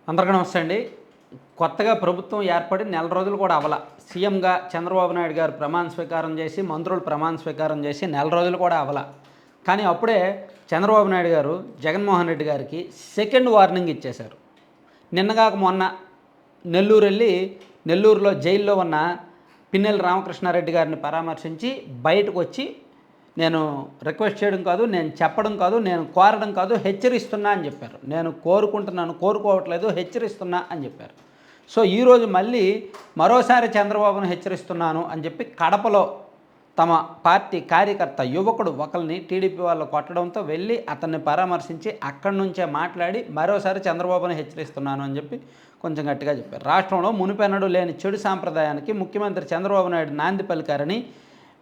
అందరికీ నమస్తే అండి. కొత్తగా ప్రభుత్వం ఏర్పడి నెల రోజులు కూడా అవ్వల. సీఎంగా చంద్రబాబు నాయుడు గారు ప్రమాణ స్వీకారం చేసి, మంత్రులు ప్రమాణ స్వీకారం చేసి నెల రోజులు కూడా అవ్వల. కానీ అప్పుడే చంద్రబాబు నాయుడు గారు జగన్మోహన్ రెడ్డి గారికి సెకండ్ వార్నింగ్ ఇచ్చేశారు. నిన్నగాక మొన్న నెల్లూరులో జైల్లో ఉన్న పిన్నెల్లి రామకృష్ణారెడ్డి గారిని పరామర్శించి బయటకు వచ్చి, నేను రిక్వెస్ట్ చేయడం కాదు, నేను చెప్పడం కాదు, నేను కోరడం కాదు, హెచ్చరిస్తున్నా అని చెప్పారు. నేను కోరుకోవట్లేదు, హెచ్చరిస్తున్నా అని చెప్పారు. సో ఈరోజు మళ్ళీ మరోసారి చంద్రబాబును హెచ్చరిస్తున్నాను అని చెప్పి కడపలో తమ పార్టీ కార్యకర్త యువకుడు ఒకరిని టీడీపీ వాళ్ళు కొట్టడంతో వెళ్ళి అతన్ని పరామర్శించి అక్కడి నుంచే మాట్లాడి మరోసారి చంద్రబాబును హెచ్చరిస్తున్నాను అని చెప్పి కొంచెం గట్టిగా చెప్పారు. రాష్ట్రంలో మునిపెన్నడూ లేని చెడు సాంప్రదాయానికి ముఖ్యమంత్రి చంద్రబాబు నాయుడు నాంది పలికారని,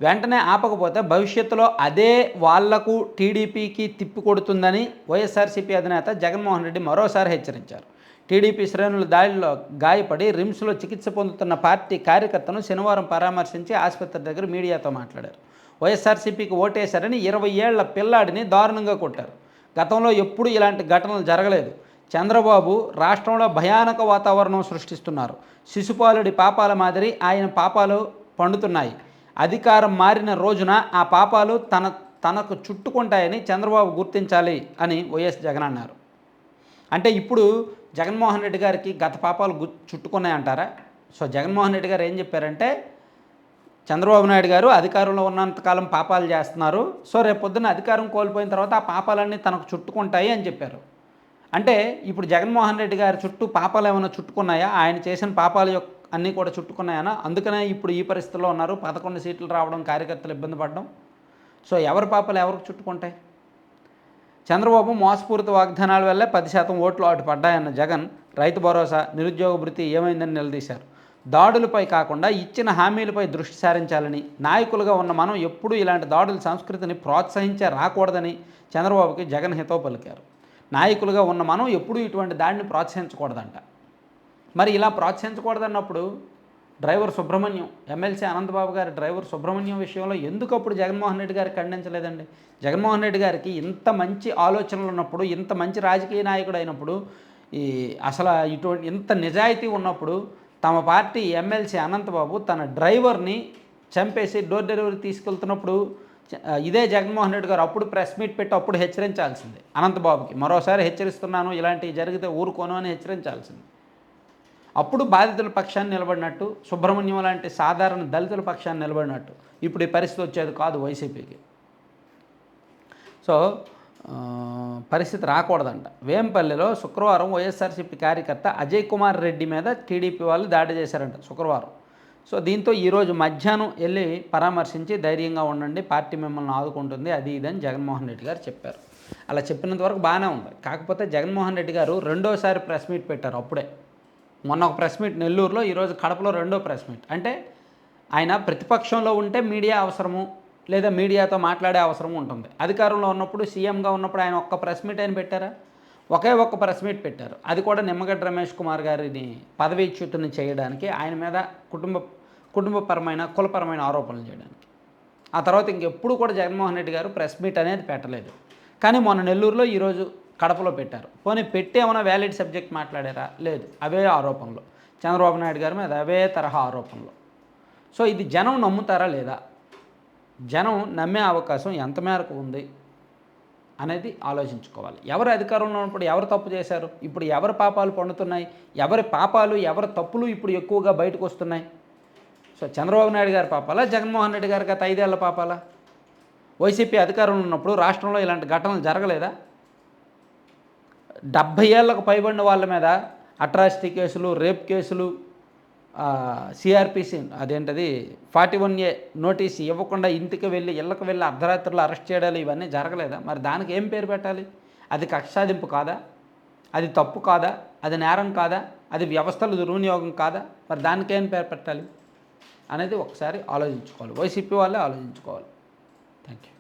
వెంటనే ఆపకపోతే భవిష్యత్తులో అదే వాళ్లకు టీడీపీకి తిప్పికొడుతుందని వైఎస్ఆర్సీపీ అధినేత జగన్మోహన్ రెడ్డి మరోసారి హెచ్చరించారు. టీడీపీ శ్రేణుల దాడిలో గాయపడి రిమ్స్లో చికిత్స పొందుతున్న పార్టీ కార్యకర్తను శనివారం పరామర్శించి ఆసుపత్రి దగ్గర మీడియాతో మాట్లాడారు. వైఎస్ఆర్సీపీకి ఓటేశారని 20 ఏళ్ల పిల్లాడిని దారుణంగా కొట్టారు. గతంలో ఎప్పుడూ ఇలాంటి ఘటనలు జరగలేదు. చంద్రబాబు రాష్ట్రంలో భయానక వాతావరణం సృష్టిస్తున్నారు. శిశుపాలుడి పాపాల మాదిరి ఆయన పాపాలు పండుతున్నాయి. అధికారం మారిన రోజున ఆ పాపాలు తనకు చుట్టుకుంటాయని చంద్రబాబు గుర్తించాలి అని వైఎస్ జగన్ అన్నారు. అంటే ఇప్పుడు జగన్మోహన్ రెడ్డి గారికి గత పాపాలు చుట్టుకున్నాయంటారా? సో జగన్మోహన్ రెడ్డి గారు ఏం చెప్పారంటే, చంద్రబాబు నాయుడు గారు అధికారంలో ఉన్నంతకాలం పాపాలు చేస్తున్నారు, సో రేపు పొద్దున్న అధికారం కోల్పోయిన తర్వాత ఆ పాపాలన్నీ తనకు చుట్టుకుంటాయి అని చెప్పారు. అంటే ఇప్పుడు జగన్మోహన్ రెడ్డి గారి చుట్టూ పాపాలు ఏమైనా చుట్టుకున్నాయా? ఆయన చేసిన పాపాలు అన్నీ కూడా చుట్టుకున్నాయనా? అందుకనే ఇప్పుడు ఈ పరిస్థితిలో ఉన్నారు. 11 సీట్లు రావడం, కార్యకర్తలు ఇబ్బంది పడడం. సో ఎవరి పాపాలు ఎవరికి చుట్టుకుంటాయి? చంద్రబాబు మోసపూరిత వాగ్దానాల వల్లే 10% ఓట్లు అటు పడ్డాయన్న జగన్ రైతు భరోసా, నిరుద్యోగ భృతి ఏమైందని నిలదీశారు. దాడులపై కాకుండా ఇచ్చిన హామీలపై దృష్టి సారించాలని, నాయకులుగా ఉన్న మనం ఎప్పుడూ ఇలాంటి దాడుల సంస్కృతిని ప్రోత్సహించే రాకూడదని చంద్రబాబుకి జగన్ హితవు పలికారు. నాయకులుగా ఉన్న మనం ఎప్పుడూ ఇటువంటి దాడిని ప్రోత్సహించకూడదంట. మరి ఇలా ప్రోత్సహించకూడదన్నప్పుడు డ్రైవర్ సుబ్రహ్మణ్యం, ఎమ్మెల్సీ అనంతబాబు గారి డ్రైవర్ సుబ్రహ్మణ్యం విషయంలో ఎందుకు అప్పుడు జగన్మోహన్ రెడ్డి గారికి ఖండించలేదండి? జగన్మోహన్ రెడ్డి గారికి ఇంత మంచి ఆలోచనలు ఉన్నప్పుడు, ఇంత మంచి రాజకీయ నాయకుడు అయినప్పుడు, అసలు ఇటువంటి ఇంత నిజాయితీ ఉన్నప్పుడు తమ పార్టీ ఎమ్మెల్సీ అనంతబాబు తన డ్రైవర్ని చంపేసి డోర్ డెలివరీ తీసుకెళ్తున్నప్పుడు ఇదే జగన్మోహన్ రెడ్డి గారు అప్పుడు ప్రెస్ మీట్ పెట్టి అప్పుడు హెచ్చరించాల్సింది. అనంతబాబుకి మరోసారి హెచ్చరిస్తున్నాను, ఇలాంటివి జరిగితే ఊరుకోను అని హెచ్చరించాల్సింది. అప్పుడు బాధితుల పక్షాన్ని నిలబడినట్టు, సుబ్రహ్మణ్యం లాంటి సాధారణ దళితుల పక్షాన్ని నిలబడినట్టు ఇప్పుడు ఈ పరిస్థితి వచ్చేది కాదు వైసీపీకి. సో పరిస్థితి రాకూడదంట. వేంపల్లిలో శుక్రవారం వైఎస్ఆర్సీపీ కార్యకర్త అజయ్ కుమార్ రెడ్డి మీద టీడీపీ వాళ్ళు దాడి చేశారంట శుక్రవారం. సో దీంతో ఈరోజు మధ్యాహ్నం వెళ్ళి పరామర్శించి ధైర్యంగా ఉండండి, పార్టీ మిమ్మల్ని ఆదుకుంటుంది, అది ఇదని జగన్మోహన్ రెడ్డి గారు చెప్పారు. అలా చెప్పినంత వరకు బాగానే ఉంది. కాకపోతే జగన్మోహన్ రెడ్డి గారు రెండోసారి ప్రెస్ మీట్ పెట్టారు. అప్పుడే మొన్న ఒక ప్రెస్ మీట్ నెల్లూరులో, ఈరోజు కడపలో రెండో ప్రెస్ మీట్. అంటే ఆయన ప్రతిపక్షంలో ఉంటే మీడియా అవసరము, లేదా మీడియాతో మాట్లాడే అవసరం ఉంటుంది. అధికారంలో ఉన్నప్పుడు, సీఎంగా ఉన్నప్పుడు ఆయన ఒక్క ప్రెస్ మీట్ ఆయన పెట్టారా? ఒకే ఒక్క ప్రెస్ మీట్ పెట్టారు. అది కూడా నిమ్మగడ్డ రమేష్ కుమార్ గారిని పదవీచ్యుతుని చేయడానికి, ఆయన మీద కుటుంబపరమైన కులపరమైన ఆరోపణలు చేయడానికి. ఆ తర్వాత ఇంకెప్పుడు కూడా జగన్మోహన్ రెడ్డి గారు ప్రెస్ మీట్ అనేది పెట్టలేదు. కానీ మొన్న నెల్లూరులో, ఈరోజు కడపలో పెట్టారు. పోనీ పెట్టి ఏమైనా వ్యాలిడ్ సబ్జెక్ట్ మాట్లాడారా? లేదు. అవే ఆరోపణలు, చంద్రబాబు నాయుడు గారి మీద అవే తరహా ఆరోపణలు. సో ఇది జనం నమ్ముతారా లేదా? జనం నమ్మే అవకాశం ఎంత మేరకు ఉంది అనేది ఆలోచించుకోవాలి. ఎవరు అధికారంలో ఉన్నప్పుడు ఎవరు తప్పు చేశారు? ఇప్పుడు ఎవరి పాపాలు పండుతున్నాయి? ఎవరి పాపాలు, ఎవరి తప్పులు ఇప్పుడు ఎక్కువగా బయటకు వస్తున్నాయి? సో చంద్రబాబు నాయుడు గారి పాపాలా, జగన్మోహన్ రెడ్డి గారి గత 5 ఏళ్ల పాపాలా? వైసీపీ అధికారంలో ఉన్నప్పుడు రాష్ట్రంలో ఇలాంటి ఘటనలు జరగలేదా? 70 ఏళ్లకు పైబడిన వాళ్ళ మీద అట్రాసిటీ కేసులు, రేప్ కేసులు, సిఆర్పిసి అదేంటది 41A నోటీస్ ఇవ్వకుండా ఇళ్ళకి వెళ్ళి అర్ధరాత్రులు అరెస్ట్ చేయడాలు ఇవన్నీ జరగలేదా? మరి దానికి ఏం పేరు పెట్టాలి? అది కక్ష సాధింపు కాదా? అది తప్పు కాదా? అది నేరం కాదా? అది వ్యవస్థల దుర్వినియోగం కాదా? మరి దానికి ఏం పేరు పెట్టాలి అనేది ఒకసారి ఆలోచించుకోవాలి. వైసీపీ వాళ్ళే ఆలోచించుకోవాలి. Thank you.